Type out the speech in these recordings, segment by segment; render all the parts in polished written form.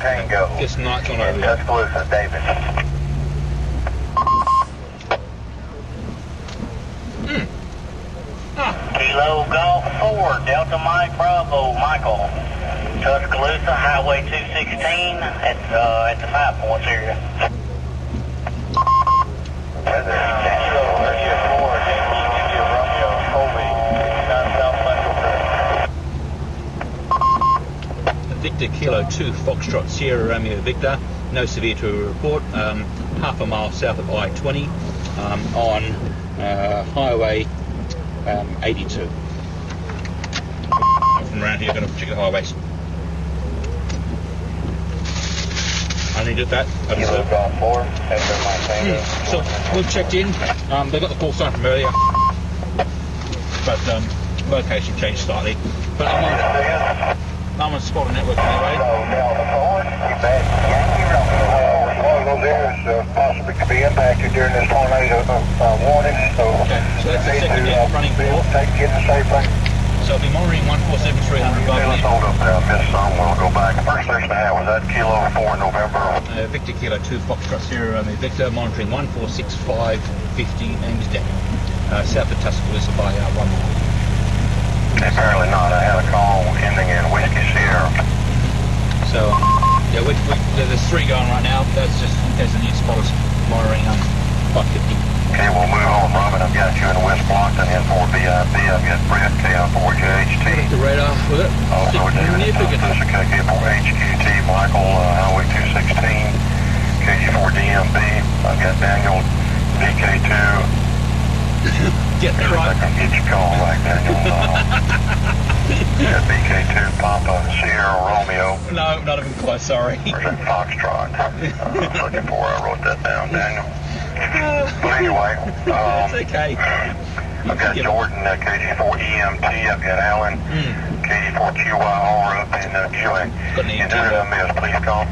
Tango. Just nights on over here. Tuscaloosa, David. Kilo Golf 4, Delta Mike Bravo, Michael. Tuscaloosa, Highway 216 at the 5 points area. Victor Kilo 2 Foxtrot Sierra Romeo Victor, no severe to report, half a mile south of I-20 on Highway 82. From around here, going to check the highways. I need to do that. Kilo Golf 4, So we've checked in. They got the call sign from earlier, but location changed slightly. But I'm on Spotter Network anyway. One of those areas possibly could be impacted during this tornado warning. Okay, so that's the second net running for. Get in safe lane. So I'll be monitoring 147-300 above Let's hold up there. I missed some. We'll go back. First station I had was that Kilo 4 November. Victor Kilo 2 Foxtrot Sierra Romeo Victor, monitoring 146.550. Name is Daniel. South of Tuscaloosa by 1 mile. Apparently not. I had a call ending in Whiskey Sierra. So, yeah, there's 3 going right now. That's just in case the new spotters monitoring 550. Okay, we'll move on, Robin. I've got you in West Blockton, N4BIP. I've got Brett, KI4JHT. The radar with it. Also, David, KK4HQT, Michael, Highway 216, KG4DMB. I've got Daniel, BK2. Get that right. I can get your call right, Daniel. Got BK2, Papa, Sierra, Romeo. No, not even close, sorry. Where's that Foxtrot? Looking for, I wrote that down, Daniel. But anyway, it's okay. I've got Jordan, KG4EMT. I've got Alan, KG4QYR up in QA. And do I miss, please call.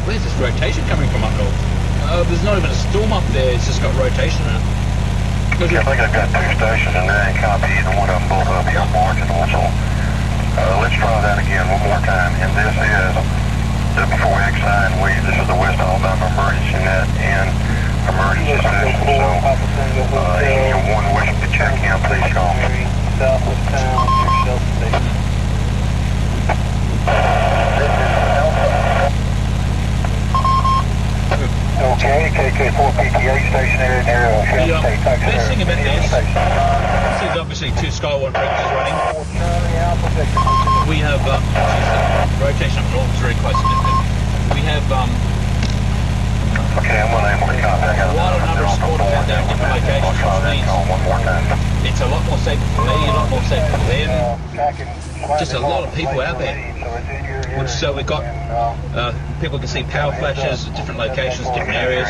Where's this rotation coming from up north? There's not even a storm up there, it's just got rotation in it. I think I've got 2 stations and I ain't copy either one of them, both of them are marginal. So let's try that again one more time. And this is W4XI, and this is the West Alabama Emergency Net and Emergency Station. So anyone wishing to check in, please call. Southwest Town, your Shelter Station. Okay, KK4 PTA station there near The best thing about this is obviously 2 Skyward frequencies running. We have rotation up north is very close to this. We have okay, I'm unable to contact. a lot of number of supporters out there in different locations, which means it's a lot more safe for me, a lot more safe for them. Just a lot of people out there. So we've got people can see power flashes at different locations, different areas.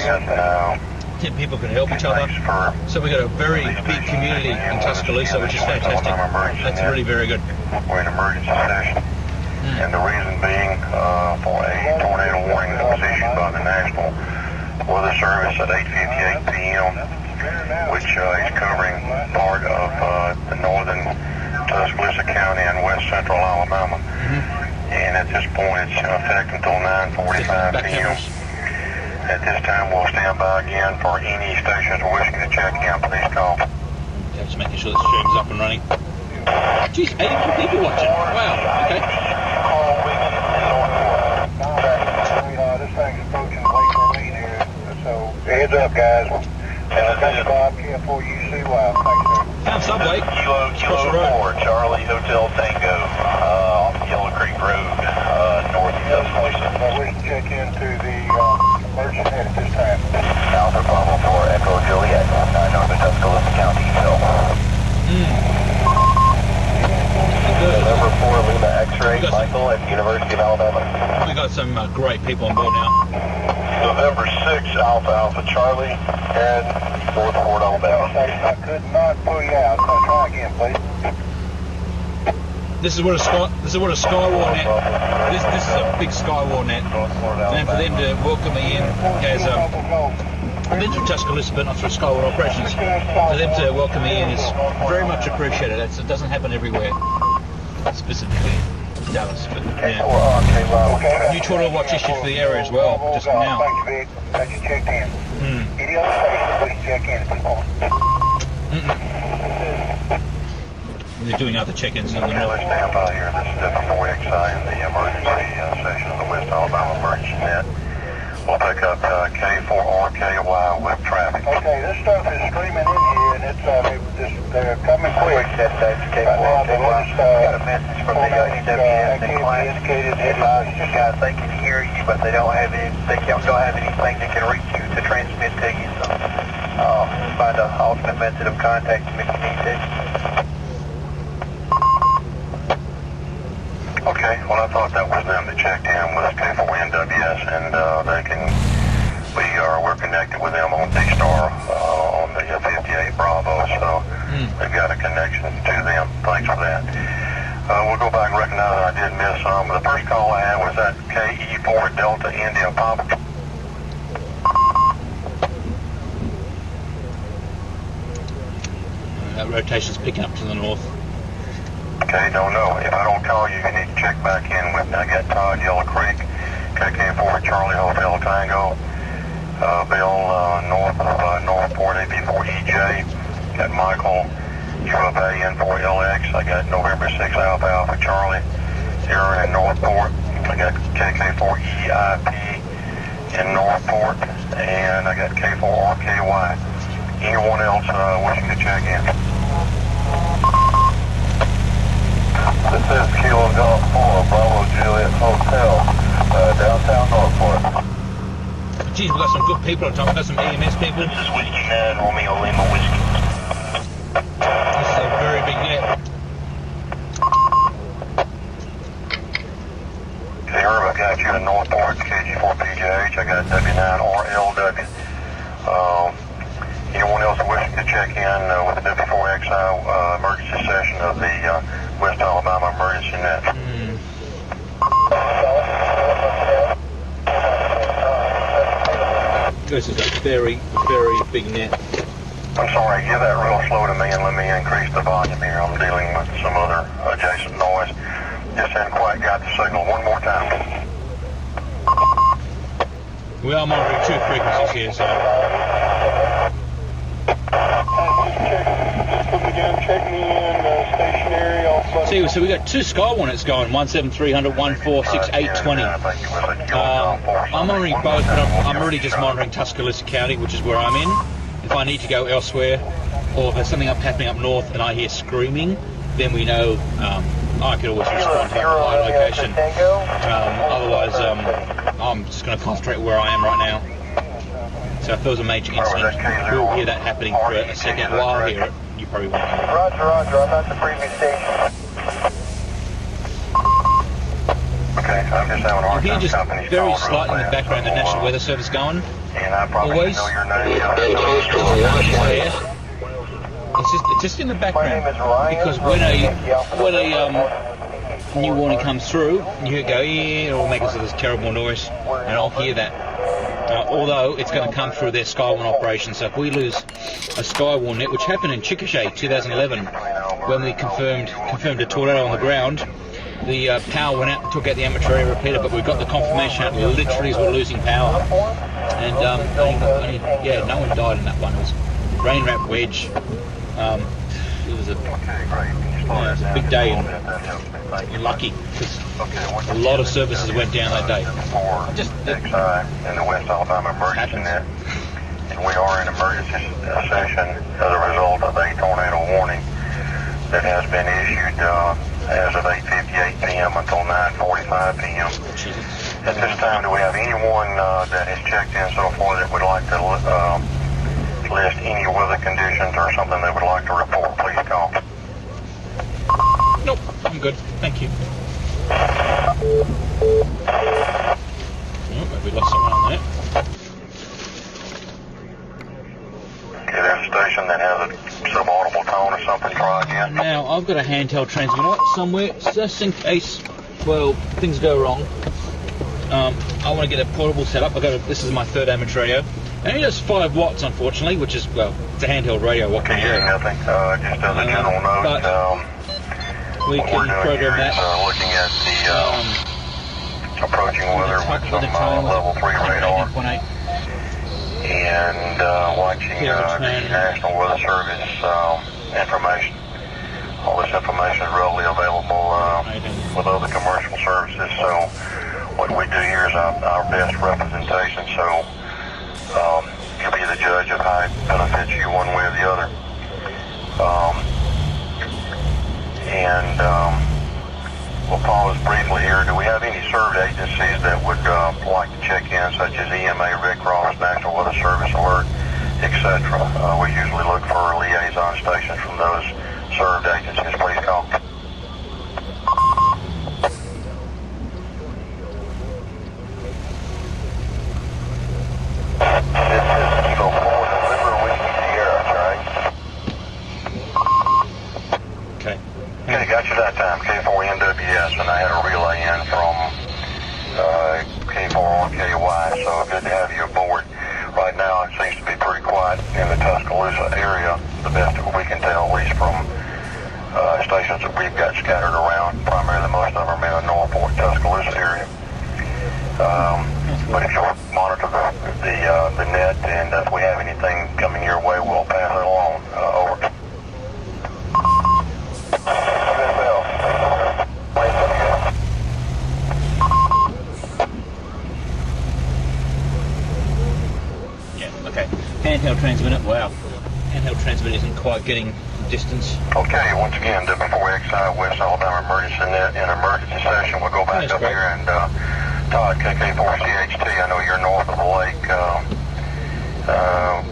People can help each other. So we've got a very big community in Tuscaloosa, which is fantastic. That's really very good. We're in emergency session. And the reason being for a tornado warning that was issued by the National Weather Service at 8:58 p.m., which is covering part of the northern Tuscaloosa County and west central Alabama. And at this point, it's in effect until 9:45 p.m. At this time, we'll stand by again for any stations wishing to check in. Please call. Okay, just making sure the stream is up and running. Geez, 81 people watching. Wow, okay. This thing's approaching Lake Marine here, so heads up, guys. Bob, KF4UCY. Found Subway. Kilo 4, Charlie Hotel Tango, off Yellow Creek Road, north of Tuscaloosa. We can check into the emergency at this time. Alpha Bravo 4, Echo Juliet, north of Tuscaloosa County, Phil. Number 4, Lima X-ray, Michael at University of Alabama. We got some great people on board now. November 6, Alpha Charlie, and North Fort Alabama. I could not pull you out, so try again, please. This is what a Skywar net. This is a big Skywar net, and for them to welcome me in as I've been through Tuscaloosa, but not through Skywar operations. For them to welcome me in is very much appreciated. It doesn't happen everywhere, specifically Dallas. But yeah, new total watch issued for the area as well, just now. They're doing other check-ins in the north. Stand by here. This is W900aRC in the emergency session of the West Alabama Emergency Net. We'll pick up K4RKY with traffic. Okay, this stuff is streaming in here, and they're coming quick. That's K4RKY. Got a message from the EWS. The client guys, they can hear you, but they don't have anything that can reach you to transmit to you. So find an alternate method of contact if you need to. Okay, well I thought that was them that checked in with K4NWS, and we're connected with them on D-Star on the 58 Bravo, so they've got a connection to them. Thanks for that. We'll go back and recognize that I did miss some. The first call I had was that KE4 Delta India Papa. That rotation's picking up to the north. Okay, don't know. If I don't call you, you need to check back in with me. I got Todd, Yellow Creek, KK4 Charlie Hotel Tango, Bill north of Northport, AB4EJ, got Michael, U of A, N4LX, I got November 6 Alpha Alpha Charlie, here in Northport, I got KK4EIP in Northport, and I got K4RKY. Anyone else wishing to check in? This is Kilo Golf 4, Bravo Juliet Hotel, downtown Northport. Geez, we got some good people on top. We got some AMS people. This is Whiskey 9, Romeo Lima Whiskey. This is a very big net. Okay, Herb, I got you in Northport, KG4PJH. I got W9RLW. Anyone else wishing to check in with the W4XI emergency session of the West Alabama Emergency Net? This is a very, very big net. I'm sorry, give that real slow to me and let me increase the volume here. I'm dealing with some other adjacent noise. Just hadn't quite got the signal. One more time. We are monitoring two frequencies here, so. See, so we got two Skywar nets going, 17300, 146, 820. I'm monitoring both, but I'm really just monitoring Tuscaloosa County, which is where I'm in. If I need to go elsewhere, or if there's something happening up north and I hear screaming, then we know I could always respond to my location. Otherwise, I'm just going to concentrate where I am right now. So if there was a major incident, we'll hear that happening for a second. While I hear it, you probably won't hear it. Roger, I'm at the previous station. Okay, I'm just having a hard You hear time just company very call slightly in the real background the fast. National Weather Service going. And I probably Always. know your name. It's just in the background, because when a new warning comes through, you hear it go, yeah, it'll make us this terrible noise, and I'll hear that. Although it's going to come through their Skywar operation, so if we lose a Skywar net, which happened in Chickasha 2011, when we confirmed a tornado on the ground, the power went out and took out the amateur area repeater, but we got the confirmation out literally as we're losing power, and no one died in that one. It was rain wrap wedge. It was a big day, and you're lucky because a lot of services went down that day. Just in the West Alabama Emergency Net, and we are in emergency session as a result of a tornado warning that has been issued as of 8:58 p.m. until 9:45 p.m. At this time, do we have anyone that has checked in so far that would like to list any weather conditions or something they would like to report? Please call. nope, I'm good. Thank you. Oh, we lost someone on there. Okay, there's a station that has a subaudible tone or something, try again. Now, I've got a handheld transmitter somewhere, just in case, well, things go wrong. I want to get a portable setup. This is my third amateur radio. And it does 5 watts, unfortunately, which is, well, it's a handheld radio. What can you do? Nothing. Just as a general note, we can program that. Looking at the approaching weather with some level 3 radar. And watching the National Weather Service information. All this information is readily available with other commercial services. So what we do here is our best representation. So you'll be the judge of how it benefits you one way or the other. We'll pause briefly here. Do we have any served agencies that would like to check in, such as EMA, Red Cross, National Weather Service Alert, etc.? We usually look for liaison stations from those served agencies. Please call. This is Eagle 4, deliver Whiskey Sierra, right? Okay. Okay, got you that time, K4NWS, and I had a relay in from K4KY, so good to have you aboard. Right now it seems to be pretty quiet in the Tuscaloosa area, the best that we can tell, at least from stations that we've got scattered around, primarily most of them in the Norfolk, Tuscaloosa area. But if you'll monitor the net, and if we have anything coming your way, we'll pass it along. Over. Yeah, okay. Handheld transmitter, wow. Handheld transmitter isn't quite getting distance. Okay, once again, before we exit West Alabama emergency net in emergency session, we'll go back up here and Todd, KK4CHT, I know you're north of the lake.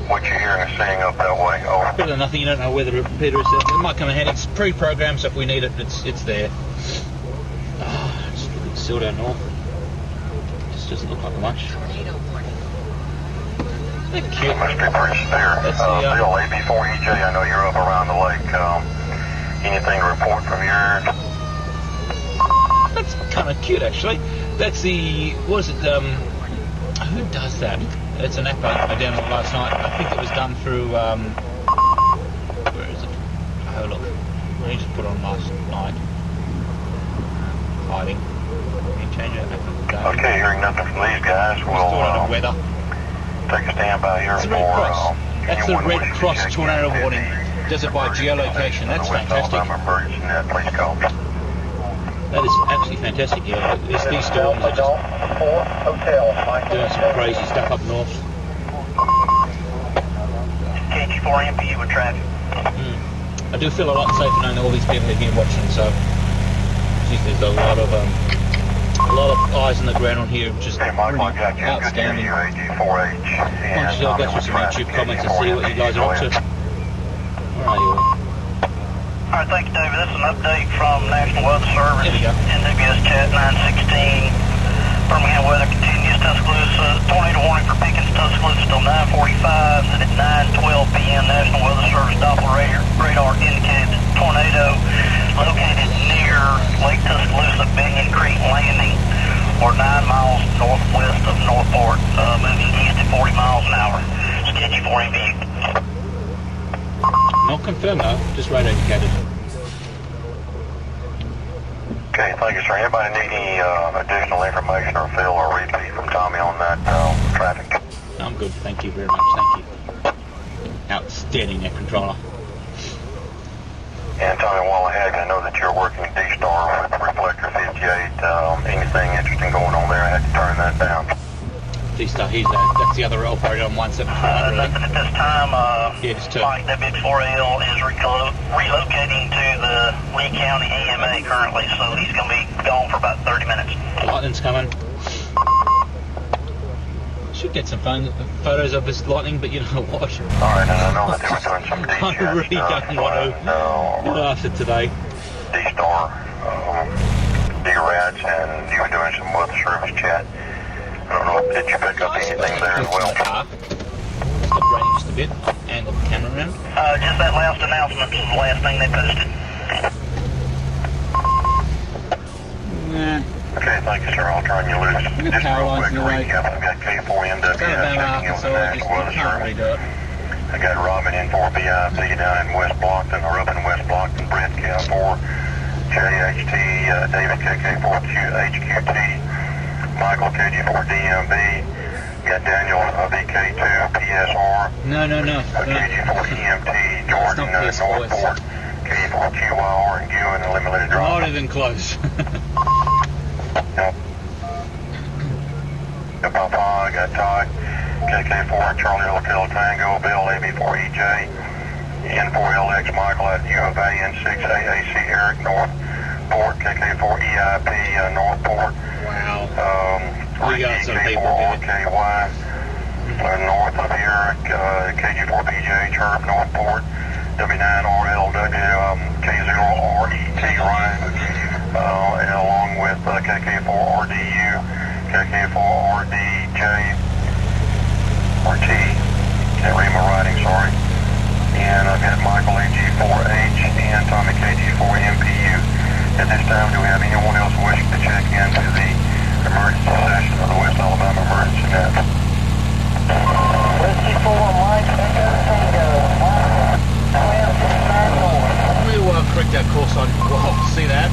What you hearing and seeing up that way? Over. Better than nothing, you don't know whether it might come in handy. It's pre-programmed, so if we need it, it's there. Just look at still down north. Just doesn't look like much. Isn't that cute? It must be pretty severe. Bill, AB4EJ, I know you're up around the lake. Anything to report from your end? That's kind of cute, actually. That's the, what is it, who does that? It's an app I downloaded last night. I think it was done through, where is it? Oh, look. We just put it on last night. Hiding. Can you change that? Okay, hearing nothing from these guys, we'll weather. Take a standby here for... That's the Red Cross tornado warning. Does it by geolocation. That's fantastic. Please call. That is absolutely fantastic, yeah. These storms are just doing some crazy stuff up north. KG4MP with traffic. I do feel a lot safer knowing all these people have been watching, so geez, there's a lot of eyes on the ground on here, just outstanding. Why don't you go through some YouTube comments and see what you guys are up to. Where are you all? Alright, thank you, David. This is an update from National Weather Service. NWS Chat 916. Birmingham weather continues. Tuscaloosa. Tornado warning for Pickens, Tuscaloosa till 9:45. And at 9:12 p.m., National Weather Service Doppler radar indicated tornado located near Lake Tuscaloosa, Binion Creek Landing, or 9 miles northwest of Northport, moving east at 40 miles an hour. Sketchy 4MV. Not confirmed though, just radar indicated. Okay, thank you, sir. Anybody need any additional information or Phil or repeat from Tommy on that traffic? I'm good, thank you very much, thank you. Outstanding net controller. And Tommy, while I have you, I know that you're working D-Star with Reflector 58. Anything interesting going on there? I had to turn that down. D-Star, that's the other operator on 17300. Nothing at this time. Yeah, just Mike W4L is relocating to the Lee County EMA currently, so he's going to be gone for about 30 minutes. Lightning's coming. Should get some photos of this lightning, but you know what? Alright, and I know that they were doing some D-Star. I really don't want to after today. D-Star, D-Rads, and you were doing some weather service chat. I don't know, did you pick up anything there as well? Stop raining just a bit. Angle the camera around. Just that last announcement was the last thing they posted. Nah. Okay, thank you, sir. I'll turn you loose. Look at Just power real lines quick in the way. recap. I've got K4NW checking in with the National Weather Service. I got Robin in for BIP down in West Blockton, or up in West Blockton. Brett K4 JHT, David KK4HQT, Michael KG4DMB. Got Daniel VK2 PSR. No. KG4EMT, Jordan Northport, KG4QR, and Ewan Eliminated Drop. Not even close. Papa, I got Todd, KK4 Charlie Hotel Tango, Bill AB4EJ, N4LX Michael at U of A, N6AAC Eric Northport, KK4 EIP Northport. Wow. We got some KK4 people here. KY north of Eric, KG4PJ Chirp Northport, W9RLW K0RET Ryan, and along with KK4RDU, KK4RDJ, RT, can't read my writing, sorry. And I've got Michael AG4H and Tommy KG4MPU. At this time, do we have anyone else wishing to check into the emergency session of the West Alabama Emergency Net? Whiskey 4, Mike, Echo Tango, 1294. We will correct our course on. Wow, see that?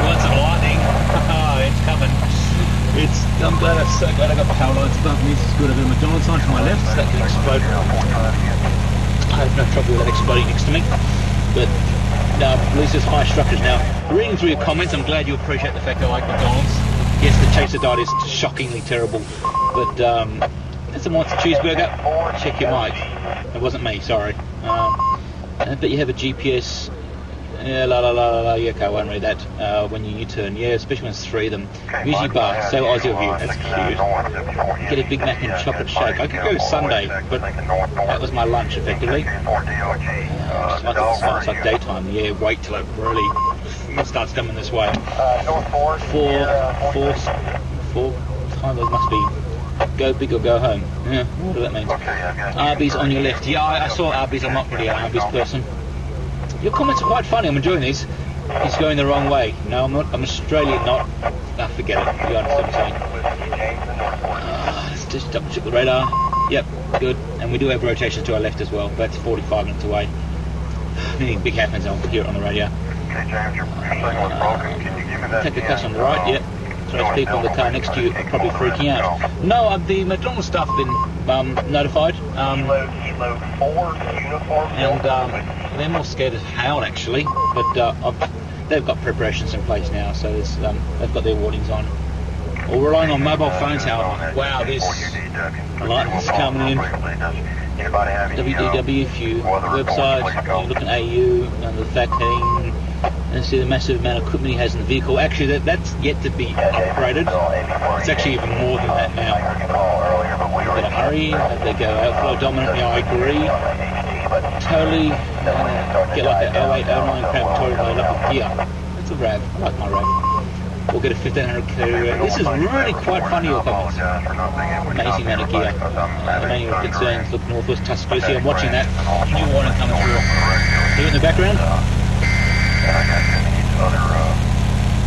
Want some lightning? It's coming. I'm glad I got the power lines above me. This is good. I've got a McDonald's sign to my left, so that can explode. I have no trouble with that exploding next to me. But at least there's high structures now. Reading through your comments, I'm glad you appreciate the fact I like McDonald's. Yes, the chaser diet is shockingly terrible, but that's a monster cheeseburger. Check your mic. It wasn't me, sorry. I bet you have a GPS. Yeah, yeah, okay, I won't read that. When you U-turn, yeah, especially when it's three of them. Usually bar, so Aussie of you, that's cute. Get a Big Mac and chocolate shake. I could go Sunday, but that was my lunch effectively. It's like daytime, yeah, wait till it really starts coming this way. Four timers must be go big or go home. Yeah, what does that mean? Arby's on your left. Yeah, I saw Arby's. I'm not really an Arby's person. Your comments are quite funny. I'm enjoying these. He's going the wrong way. No, I'm not. I'm Australian, not. Forget it. You understand what I'm saying. Let's just double check the radar. Yep, good. And we do have rotations to our left as well. But that's 45 minutes away. Anything big happens, I'll hear it on the radio. Okay, James, your signal is broken. Can you give me that? Take the cuss on the right. Yep. So those people in the car next to you are probably freaking out. No, the McDonald's staff have been notified. And they're more scared of hail actually, but they've got preparations in place now, so there's, they've got their warnings on. We're relying on mobile phones, however. Wow, this lightning's coming in. WDW, if you website, you look at AU, and the fact heading, and see the massive amount of equipment he has in the vehicle. Actually, that's yet to be upgraded. It's actually even more than that now. Better hurry, they go outflow dominant. Yeah, I agree. Totally get like an 08, 09 crap total load up with gear. That's a RAV. I like my RAV. We'll get a 1500 kilo. This is really quite funny, your comments. Amazing amount of gear. Many concerns. Look, Northwest Tuscaloosa. I'm watching that. New warning coming through. Here in the background. And I got other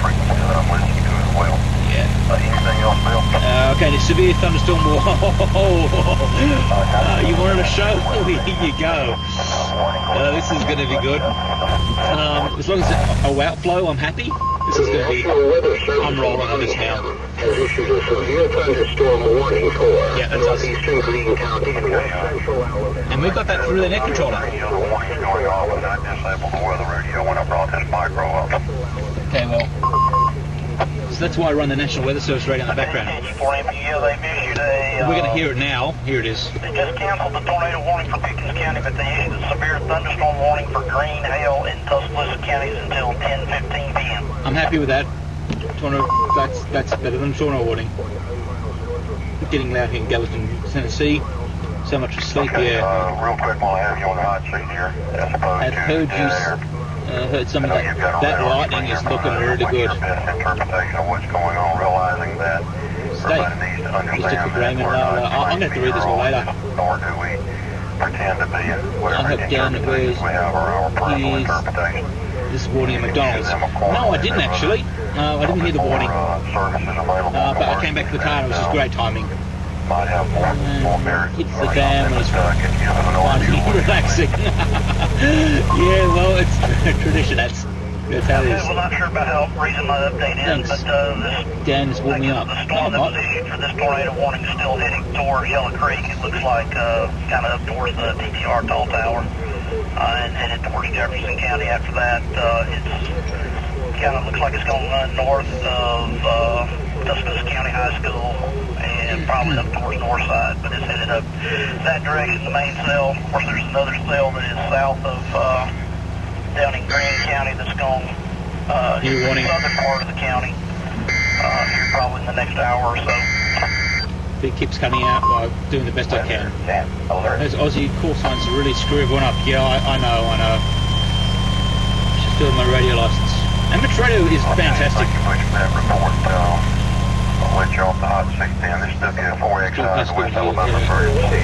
frequencies that I'm listening to as well. Yeah. Anything else, Bill? Okay, the severe thunderstorm. You wanted a show? Here you go. This is going to be good. As long as it's a outflow, I'm happy. This is going to be. I'm rolling on this now. Has issued a severe thunderstorm warning for yeah, that's us. northeastern Greene County and west central Alabama. And we got that through the net controller. The warning's going off, and I disabled the weather radio when I brought this micro up. Okay, well. So that's why I run the National Weather Service radio in the background. We're going to hear it now. Here it is. They just canceled the tornado warning for Pickens County, but they issued a severe thunderstorm warning for Greene, Hale, and Tuscaloosa counties until 10:15 p.m. I'm happy with that. Tornado, that's better than tornado warning. Getting loud here in Gallatin, Tennessee. So much asleep, okay, yeah. Real quick while I have you on the hot seat here, as opposed I've heard you heard something that lightning is looking really good. Your best interpretation of what's going on, realizing that today. Everybody needs to Just a understand quick that Raymond. we're not I'm going to have to read this one later. nor do we pretend to be I hope Dan interpretations. We have our personal is interpretation. this warning at McDonald's. No, I didn't actually. I didn't hear the warning. Services available But I came back to the car and it was just great timing. Might have more merit. Hits the fan when it's funny, relaxing. Yeah, well, it's tradition. That's how it is. We're not sure about how recent my update is, but Dan has warmed me up. the storm that was issued for this tornado warning is still heading towards Yellow Creek. It looks like kind of up towards the TTR Tall Tower and headed towards Jefferson County after that. It's kind of looks like it's going to run north of Tuscaloosa County High School and probably up towards Northside, but it's headed up that direction, the main cell. Of course, there's another cell that is south of down in Greene County that's going southern part of the county here probably in the next hour or so. It keeps cutting out. I'm doing the best I can. Those Aussie call signs really screw everyone up. Yeah, I know. Just doing my radio license. Amateur radio is fantastic. Thank you much for that report. I'll let you off the hot 610. This is W4XI West Alabama emergency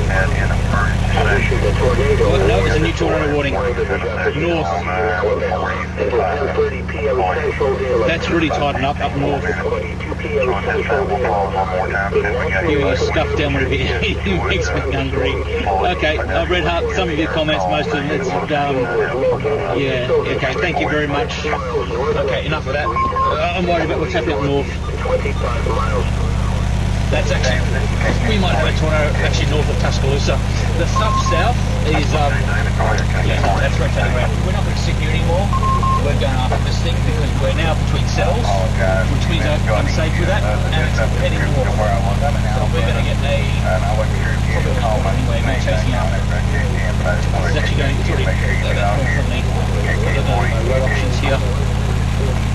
and in emergency session. Well, no, it's a new tornado warning. North. That's really tightened up north. You stuff down whatever you eat. It makes me hungry. Okay, I've read some of your comments, most of them. It's, yeah, okay, thank you very much. Okay, enough of that. I'm worried about what's happening up north. 25 miles. That's actually, we might have a tornado actually north of Tuscaloosa. The stuff south is, yeah, that's rotating around. We're not going to sit here anymore. We're going after this thing because we're now between cells, which means I'm safe with that, and it's heading north. So we're going to get a, anyway, we're chasing out. It's actually going, it's already north from me. My road options here.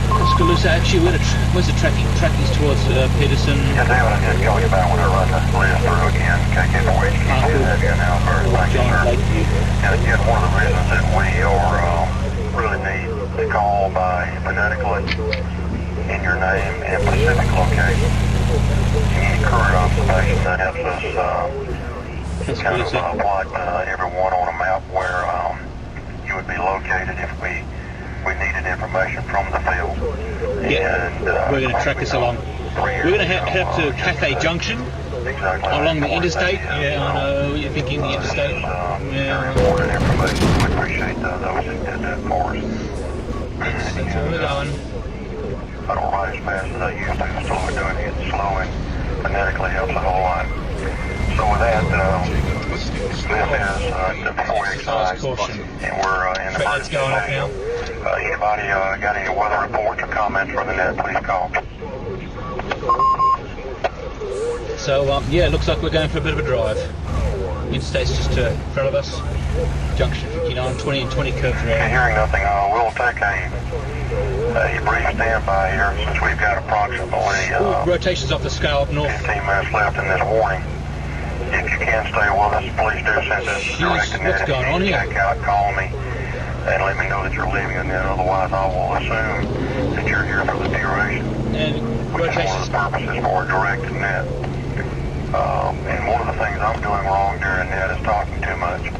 Tuscaloosa, actually, where's the tracking? Tracking's towards Peterson. Yeah, David, I just call you back when I run this list through again. KK4H, have you now, sir? Thank you, sir. And again, one of the reasons that we are really need to call by phonetically in your name and specific location. Any current observation that helps us kind of plot everyone on a map where you would be located if we needed information from the field. Yeah, and, we're going to track this along. We're going to head up to Cathay Junction along the interstate. Yeah, I know you're thinking the interstate. Yeah. Important information. We appreciate those that did that for us. That's where we're going. I don't ride as fast as I used to, so we're doing it slow and phonetically helps a whole lot. So with that, this is W4XI, and we're in the Let's go off now. Anybody got any weather reports or comments for the net, please call. So, yeah, it looks like we're going for a bit of a drive. Interstate's just in front of us. Junction 59, 20 and 20 curves around. Hearing nothing, we'll take a brief standby here since we've got approximately rotations off the scale up north. 15 minutes left in this warning. If you can stay with us, please do, since this is directed net. What's going on here? Check out, call me, and let me know that you're leaving the net. Otherwise, I will assume that you're here for the duration. And which is one of the purposes for directed net. And one of the things I'm doing wrong during net is talking too much.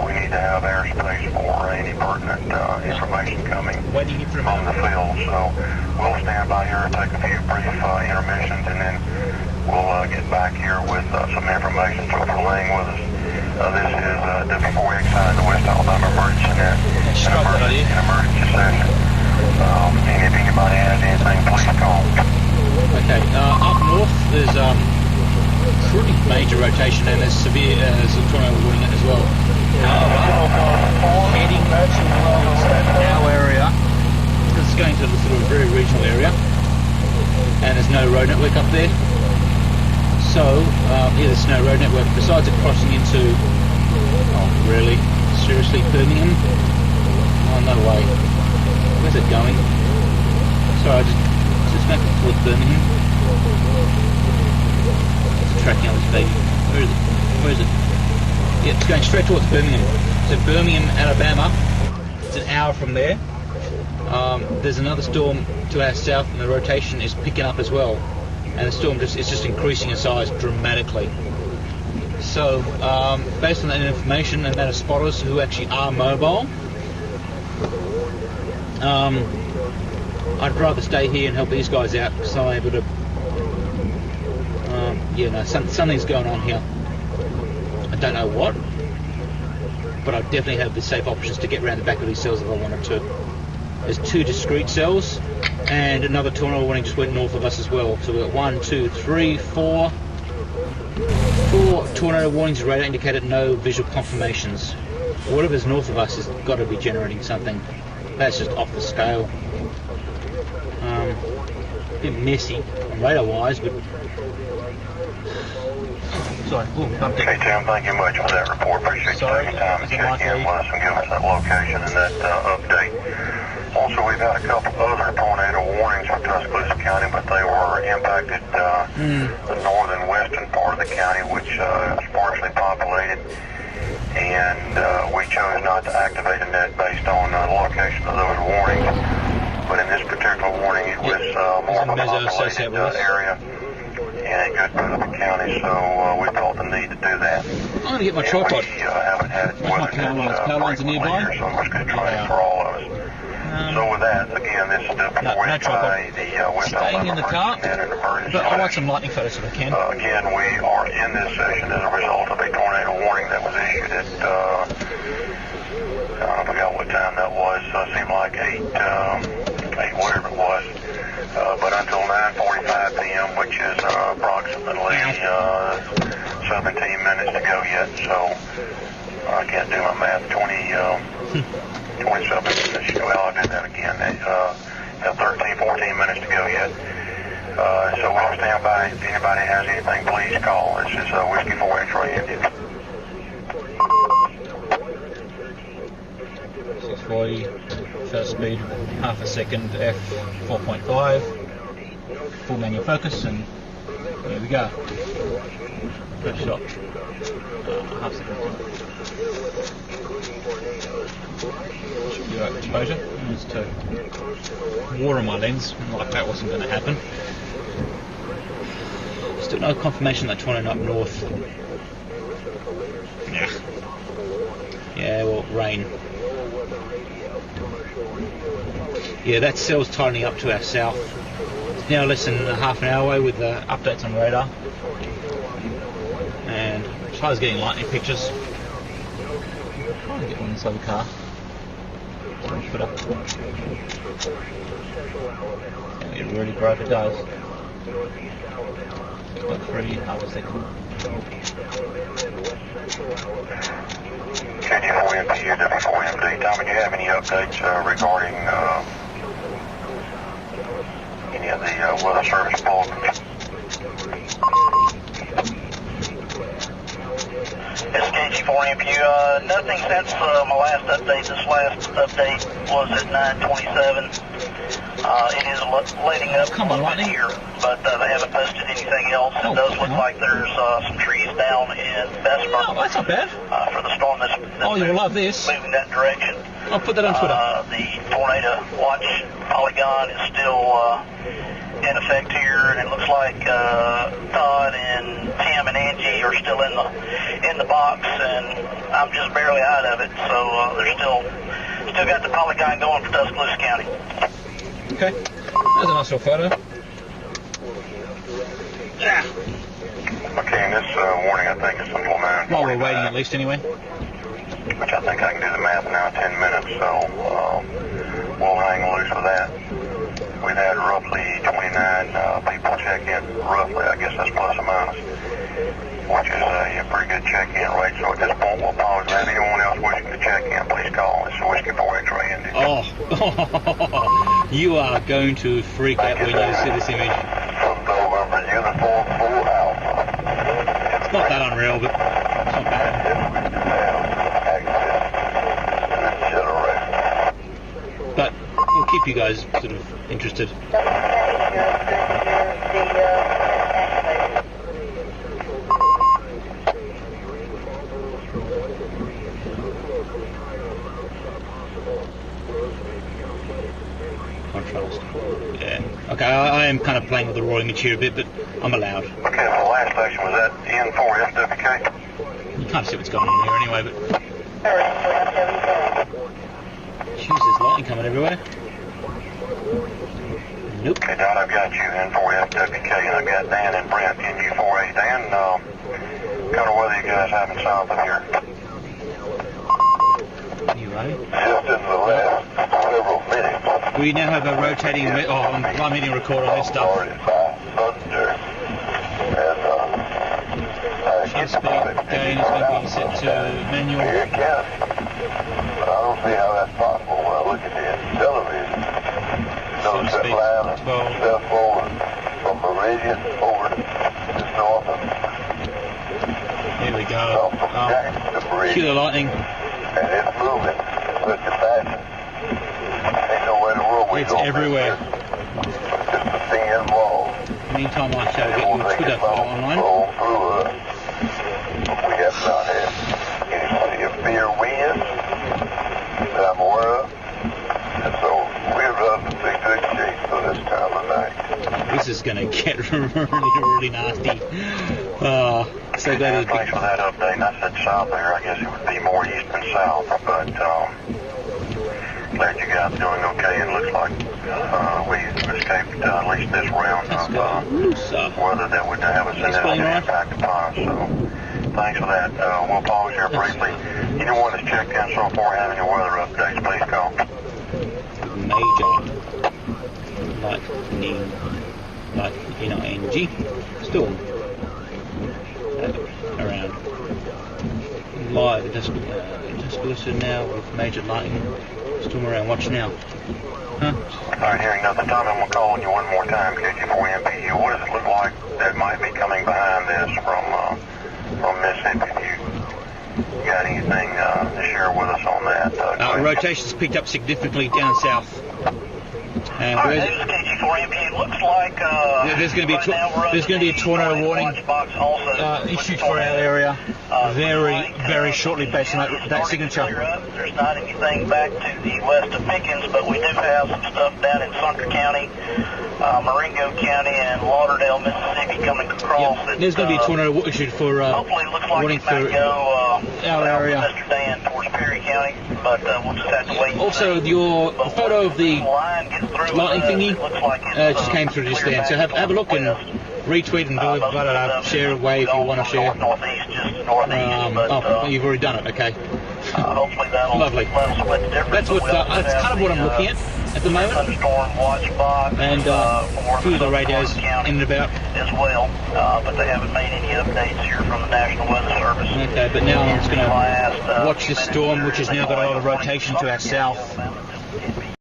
We need to have airspace for any pertinent information coming from the field. So we'll stand by here and take a few brief intermissions, and then we'll get back here with some information. So for laying with us, this is W4XI, the West Alabama Emergency Net, an emergency session. And if anybody has anything, please call. Okay, up north there's pretty major rotation and there's severe tornado warning as well. Heading towards our area. This is going to the sort of very regional area, and there's no road network up there. So, yeah, there's no road network besides it crossing into, oh really, seriously, Birmingham? Oh, no way. Where's it going? Sorry, just back towards Birmingham. It's tracking on this baby. Where is it? Where is it? Yeah, it's going straight towards Birmingham. So Birmingham, Alabama. It's an hour from there. There's another storm to our south, and the rotation is picking up as well. and the storm is just increasing in size dramatically. So, based on that information and that of spotters who actually are mobile, I'd rather stay here and help these guys out because I'm able to. Something's going on here. I don't know what, but I definitely have the safe options to get around the back of these cells if I wanted to. There's 2 discrete cells, and another tornado warning just went north of us as well. So we've got 1, 2, 3, 4. 4 tornado warnings, radar indicated, no visual confirmations. Whatever's north of us has got to be generating something. That's just off the scale. A bit messy radar-wise, but. Sorry. Okay, Tim, thank you much for that report. Appreciate you taking time to check in with us and give us that location and that update. Also, we've had a couple other tornado warnings for Tuscaloosa County, but they were impacted the northern western part of the county, which is partially populated. And we chose not to activate a net based on the location of those warnings. But in this particular warning, it was more of a populated area in a good part of the county, so we felt the need to do that. I'm going to get my tripod. We haven't had weather power lines are nearby. Here, so much good training for all of us. So with that, again, this is the by the West staying in the car, but I want some lightning photos if I can. Again, we are in this session as a result of a tornado warning that was issued at, I forgot what time that was, it seemed like 8 whatever it was. But until 9:45 p.m., which is approximately 17 minutes to go yet, so I can't do my math, 27 minutes, well, I did that again, 13, 14 minutes to go yet. So we'll stand by. If anybody has anything, please call. This is Whiskey 4 X-Ray India. 640, first speed, half a second, f 4.5, full manual focus, and there we go. First shot. Half second. Should be right exposure. There's 2. Water on my lens, like that wasn't going to happen. Still no confirmation that tornado up north. Yeah, well, rain. Yeah, that cell's tightening up to our south. It's now less than half an hour away with the updates on radar. And as far as getting lightning pictures, I'm trying to get one inside the car. It really bright, it does. About 3, half a second. KG4MP, W4MD. Tommy, do you have any updates regarding any of the weather service bulletins? It's KG4MP. Nothing since my last update. This last update was at 9:27. It is letting up a little bit here, but they haven't posted anything else. It does look like there's some trees down in Bessemer. Oh, that's not bad. For the storm that's you'll love this. Moving that direction. I'll put that on Twitter. The tornado watch polygon is still in effect here, and it looks like Todd and Tim and Angie are still in the box, and I'm just barely out of it. So they're still got the polygon going for Tuscaloosa County. Okay, there's a nice little photo. Yeah. Okay, and this warning, I think, is until 9:45. While we're waiting, at least, anyway. Which I think I can do the math now in 10 minutes, so we'll hang loose with that. We've had roughly 29 people check in, roughly, I guess that's plus or minus, which is a pretty good check-in rate. So at this point, we'll pause that. Anyone else wishing to check in, please call. It's Whiskey 4 X-Ray India. Oh, you are going to freak out when you see this image. From November Uniform Full Alpha. It's not that unreal, but it's not bad. But we'll keep you guys sort of interested. contrast. Yeah. Okay, I am kind of playing with the raw image here a bit, but I'm allowed. Okay, so the last station was at N4FWK. You can't see what's going on here anyway, but... Jeez, there's lightning coming everywhere. Nope. Okay, Don, I've got you N4FWK, and I've got Dan and Brent in U4A. Dan, kind of weather you guys having south of here? You ready? Just in the last several minutes. We now have a rotating... I'm hitting record on this stuff. Thunder. And, Speed gain is going to be set to manual. Here it counts. But I don't see how that's possible when I look at the television. Notice that line of stuff over from Meridian over to Northern. Here we go. From Jackson to Meridian. Cue the lightning. And it's moving in such a fashion. Ain't no way in the world we It's everywhere. Just a thin wall. Meantime, I shall get your Twitter follow online. Roll through we have not had any severe winds that I'm aware of. And so we're up in pretty good shape for this time of night. This is going to get really nasty. So glad it's Thanks for that update. I said south there. I guess it would be more east than south, but glad you guys are doing okay. It looks like we've escaped at least this round of weather that would have a significant impact upon us. So thanks for that. We'll pause here briefly. Anyone that's checked in so far have any weather updates, please call. Major lightning, storm around live. Just listed now with major lightning storm around. Watch now. Huh? Alright, hearing nothing, Tom, I'm going to call on you one more time, KG4MPU. What does it look like that might be coming behind this from Mississippi? If you got anything to share with us on that? Rotation's picked up significantly down south. And this is KG4MPU. Looks like there's going to be a tornado warning issued for our area very shortly based on that signature. There's not anything back to the west of Pickens, but we do have some stuff down in Sumter County, Marengo County, and Lauderdale, Mississippi coming across. Yep. There's going to be a tornado issued for hopefully it looks like warning it might for go our area. Mr. Dan towards Perry County, but we'll just have to wait. Also, your photo of the lightning thingy just came through just then, so have a look and retweet and do share away if you want to share. You've already done it, okay. Hopefully that'll lovely. That's kind of what I'm looking at the moment. And through the radios in and about. As well, but they haven't made any updates here from the National Weather Service. Okay, but now I'm just going to watch this storm, which has now got a lot of rotation to our south.